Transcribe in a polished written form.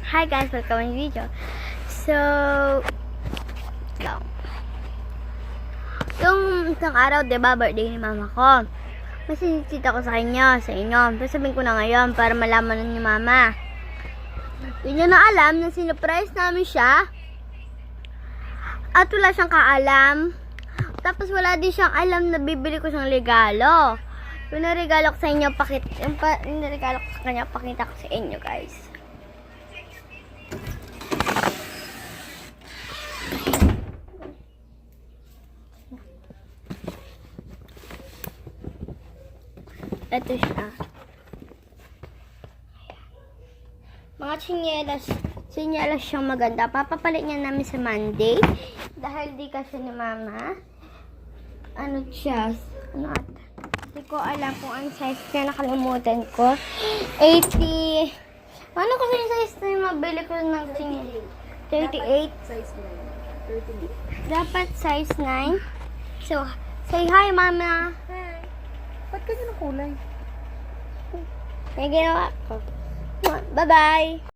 Hi guys, welcome to my video. So, yung isang araw, diba, birthday ni mama ko. Masinisita ko sa kanya, sa inyo. Pero sabihin ko na ngayon para malaman nun ni mama. Hindi niya na alam na sinurprise namin siya. At wala siyang kaalam. Tapos wala din siyang alam na bibili ko siyang regalo. Yung naregalo ko sa inyo, yung naregalo ko sa kanya, pakita ko sa inyo, guys. Ito siya. Mga tsinelas siyang maganda. Papapalit niya namin sa Monday. Dahil di kasi ni mama. Ano siya? Ano ata? Hindi ko alam kung ang size niya. Nakalimutan ko. 80. Ano kasi yung size na yung mabili ko ng tsinelas? 38? Size 9. 38. Dapat size 9. So, say hi, mama. Hi. Ba't kasi ng kulay? May ginawa ko. Bye-bye.